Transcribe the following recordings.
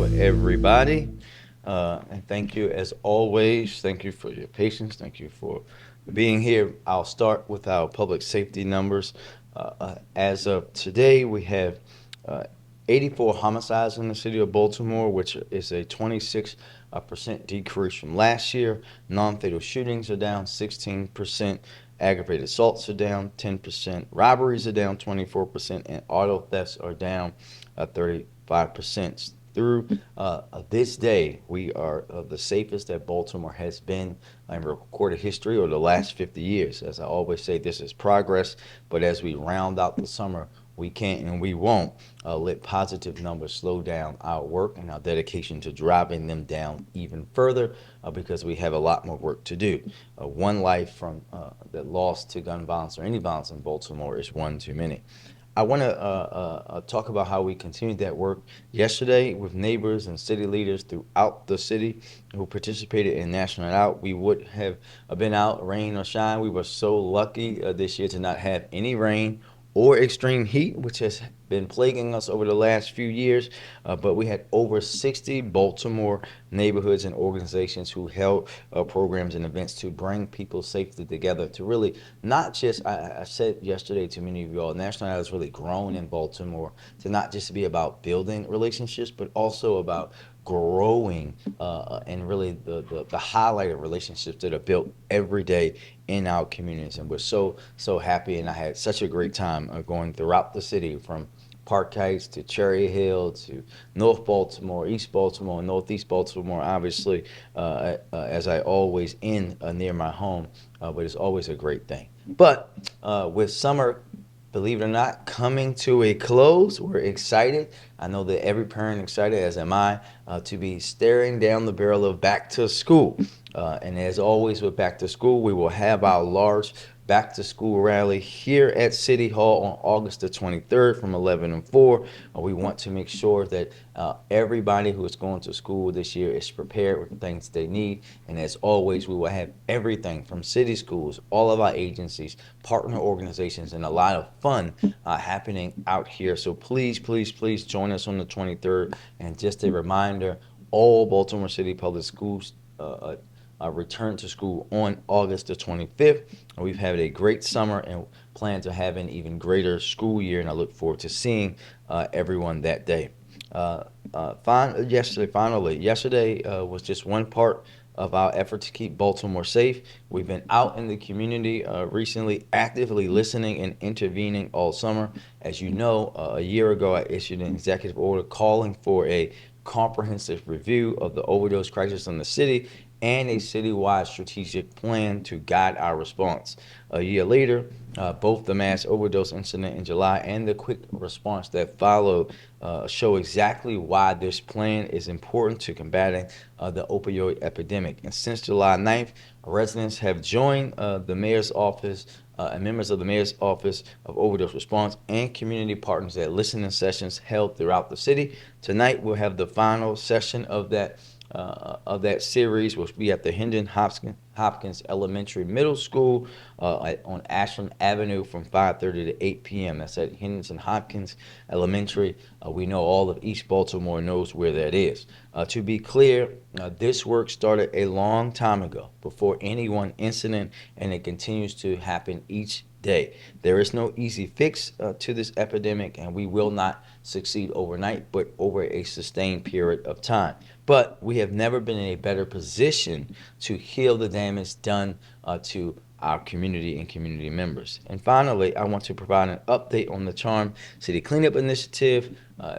Hello, everybody. And thank you, as always. Thank you for your patience. Thank you for being here. I'll start with our public safety numbers. As of today, we have uh, 84 homicides in the city of Baltimore, which is a 26% decrease from last year. Non fatal shootings are down 16%. Aggravated assaults are down 10%. Robberies are down 24%. And auto thefts are down 35%. Through this day, we are the safest that Baltimore has been in recorded history over the last 50 years. As I always say, this is progress, but as we round out the summer, we can't and we won't let positive numbers slow down our work and our dedication to driving them down even further because we have a lot more work to do. One life from that lost to gun violence or any violence in Baltimore is one too many. I want to talk about how we continued that work yesterday with neighbors and city leaders throughout the city who participated in National Night Out. We would have been out, rain or shine. We were so lucky this year to not have any rain or extreme heat, which has been plaguing us over the last few years. But we had over 60 Baltimore neighborhoods and organizations who held programs and events to bring people safely together to really not just, I said yesterday to many of you all, National Night has really grown in Baltimore to not just be about building relationships, but also about growing and really the highlight of relationships that are built every day in our communities. And we're so happy, and I had such a great time going throughout the city from Park Heights to Cherry Hill to North Baltimore, East Baltimore, and Northeast Baltimore, obviously, as I always in near my home, but it's always a great thing. But with summer, believe it or not, coming to a close, we're excited. I know that every parent excited, as am I, to be staring down the barrel of back to school. And as always with back to school, we will have our large back to school rally here at City Hall on August the 23rd from 11 and 4. We want to make sure that everybody who is going to school this year is prepared with the things they need. And as always, we will have everything from city schools, all of our agencies, partner organizations, and a lot of fun happening out here. So please join us on the 23rd. And just a reminder, all Baltimore City Public Schools return to school on August the 25th. We've had a great summer and plan to have an even greater school year, and I look forward to seeing everyone that day. Yesterday was just one part of our effort to keep Baltimore safe. We've been out in the community recently, actively listening and intervening all summer. As you know, a year ago, I issued an executive order calling for a comprehensive review of the overdose crisis in the city and a citywide strategic plan to guide our response. A year later, both the mass overdose incident in July and the quick response that followed show exactly why this plan is important to combating the opioid epidemic. And since July 9th, residents have joined the mayor's office and members of the mayor's office of overdose response and community partners at listening sessions held throughout the city. Tonight we'll have the final session of that series, which will be at the Hendon Hopkins Elementary Middle School on Ashland Avenue from 5:30 to 8 p.m. That's at Hendon Hopkins Elementary. We know all of East Baltimore knows where that is. To be clear, this work started a long time ago, before any one incident, and it continues to happen each day. There is no easy fix to this epidemic, and we will not succeed overnight, but over a sustained period of time. But we have never been in a better position to heal the damage done to our community and community members. And finally, I want to provide an update on the Charm City Cleanup Initiative.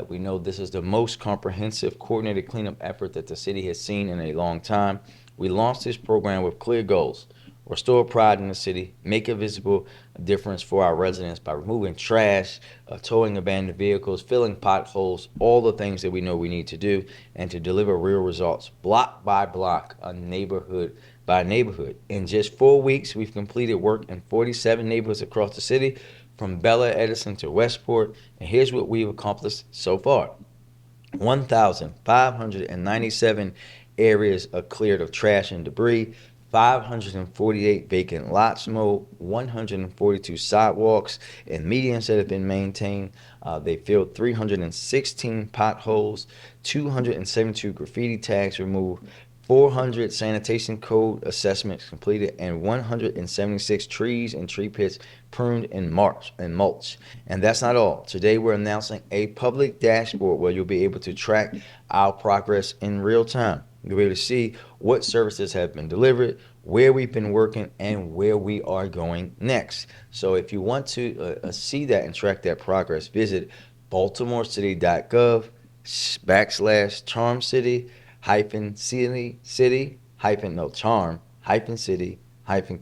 We know this is the most comprehensive, coordinated cleanup effort that the city has seen in a long time. We launched this program with clear goals: restore pride in the city, make a visible difference for our residents by removing trash, towing abandoned vehicles, filling potholes, all the things that we know we need to do, and to deliver real results, block by block, neighborhood by neighborhood. In just 4 weeks, we've completed work in 47 neighborhoods across the city, from Bella Edison to Westport, and here's what we've accomplished so far. 1,597 areas are cleared of trash and debris. 548 vacant lots mowed, 142 sidewalks and medians that have been maintained. They filled 316 potholes, 272 graffiti tags removed, 400 sanitation code assessments completed, and 176 trees and tree pits pruned and mulch. And that's not all. Today we're announcing a public dashboard where you'll be able to track our progress in real time. You'll be able to see what services have been delivered, where we've been working, and where we are going next. So if you want to see that and track that progress, visit baltimorecity.gov /charm city charm city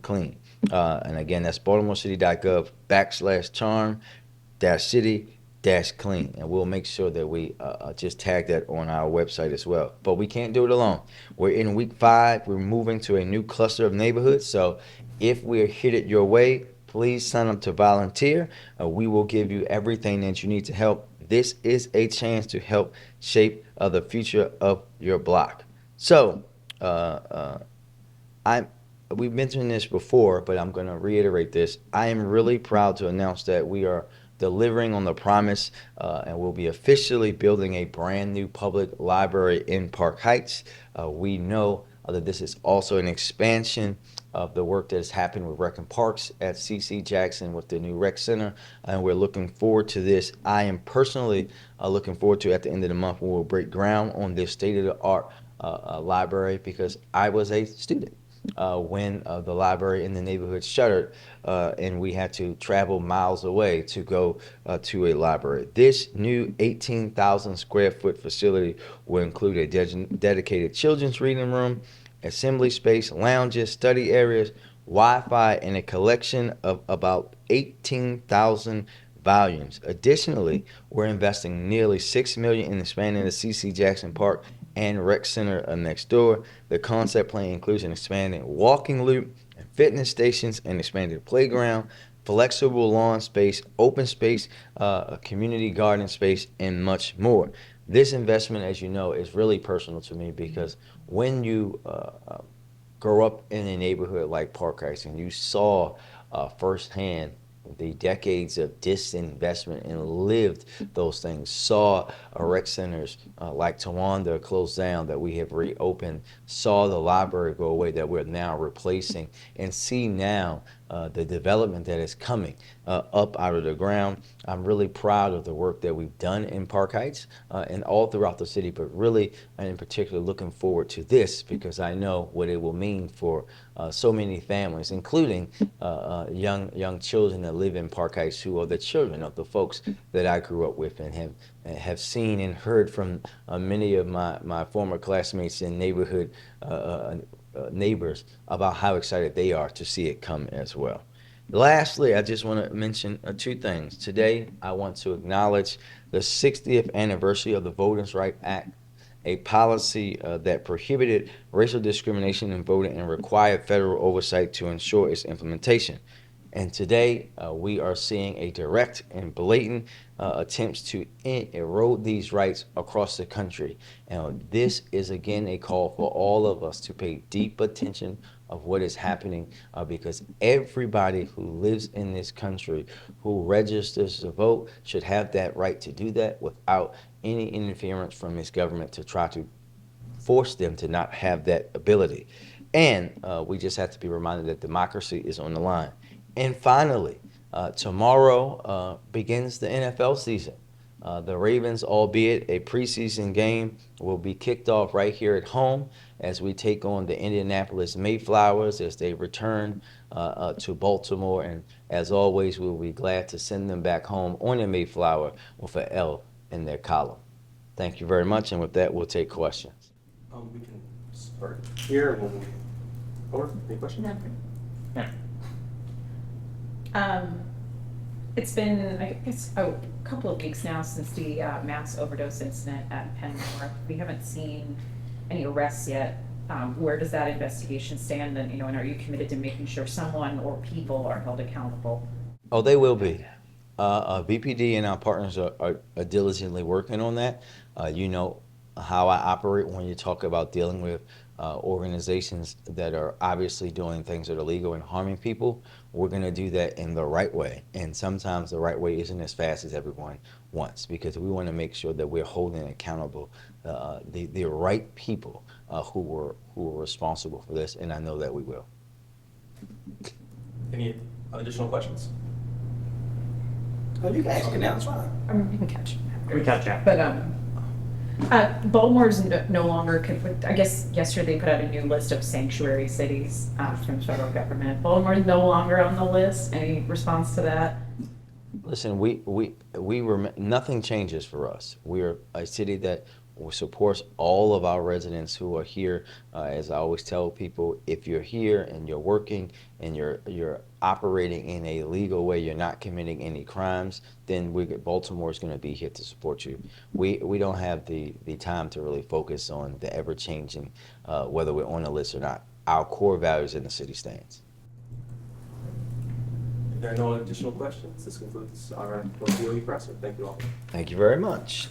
clean. And again, that's baltimorecity.gov /charm city clean, and we'll make sure that we just tag that on our website as well. But we can't do it alone. We're in week 5. We're moving to a new cluster of neighborhoods. So if we're headed your way, please sign up to volunteer. We will give you everything that you need to help. This is a chance to help shape the future of your block. So I we've mentioned this before, but I'm going to reiterate this. I am really proud to announce that we are delivering on the promise, and we'll be officially building a brand new public library in Park Heights. We know that this is also an expansion of the work that has happened with Rec and Parks at CC Jackson with the new rec center, and we're looking forward to this. I am personally looking forward to at the end of the month when we'll break ground on this state-of-the-art library, because I was a student when the library in the neighborhood shuttered, and we had to travel miles away to go to a library. This new 18,000 square foot facility will include a dedicated children's reading room, assembly space, lounges, study areas, Wi-Fi, and a collection of about 18,000 volumes. Additionally, we're investing nearly $6 million in expanding the CC Jackson Park and Rec Center next door. The concept plan includes an expanded walking loop, fitness stations, an expanded playground, flexible lawn space, open space, a community garden space, and much more. This investment, as you know, is really personal to me, because when you grow up in a neighborhood like Park Heights and you saw firsthand the decades of disinvestment and lived those things, saw rec centers like Tawanda close down that we have reopened, saw the library go away that we're now replacing, and see now the development that is coming up out of the ground. I'm really proud of the work that we've done in Park Heights and all throughout the city, but really and in particular looking forward to this, because I know what it will mean for so many families, including young children that live in Park Heights, who are the children of the folks that I grew up with and have seen and heard from many of my former classmates and neighborhood neighbors about how excited they are to see it come as well. Lastly, I just want to mention 2 things. Today, I want to acknowledge the 60th anniversary of the Voting Rights Act, a policy that prohibited racial discrimination in voting and required federal oversight to ensure its implementation. And today, we are seeing a direct and blatant attempts to erode these rights across the country. And this is, again, a call for all of us to pay deep attention of what is happening, because everybody who lives in this country who registers to vote should have that right to do that without any interference from this government to try to force them to not have that ability. And we just have to be reminded that democracy is on the line. And finally, tomorrow begins the NFL season. The Ravens, albeit a preseason game, will be kicked off right here at home as we take on the Indianapolis Mayflowers as they return to Baltimore. And as always, we'll be glad to send them back home on the Mayflower with an L in their column. Thank you very much. And with that, we'll take questions. We can start here. Or any questions? No. Yeah. It's been, I guess, a couple of weeks now since the mass overdose incident at Penn North. We haven't seen any arrests yet. Where does that investigation stand? And, and are you committed to making sure someone or people are held accountable? Oh, they will be. VPD and our partners are diligently working on that. You know how I operate when you talk about dealing with organizations that are obviously doing things that are illegal and harming people, we're going to do that in the right way. And sometimes the right way isn't as fast as everyone wants, because we want to make sure that we're holding accountable the right people who were responsible for this, and I know that we will. Any additional questions? Oh, you guys can now, it's fine. You can catch. We catch up. But, Baltimore's no longer, I guess yesterday they put out a new list of sanctuary cities from the federal government. Baltimore's no longer on the list. Any response to that? Listen, nothing changes for us. We're a city that supports all of our residents who are here. As I always tell people, if you're here and you're working and you're operating in a legal way, you're not committing any crimes, then Baltimore is going to be here to support you. We don't have the time to really focus on the ever-changing, whether we're on the list or not. Our core values in the city stands. If there are no additional questions, this concludes our DOE presser. Thank you all. Thank you very much.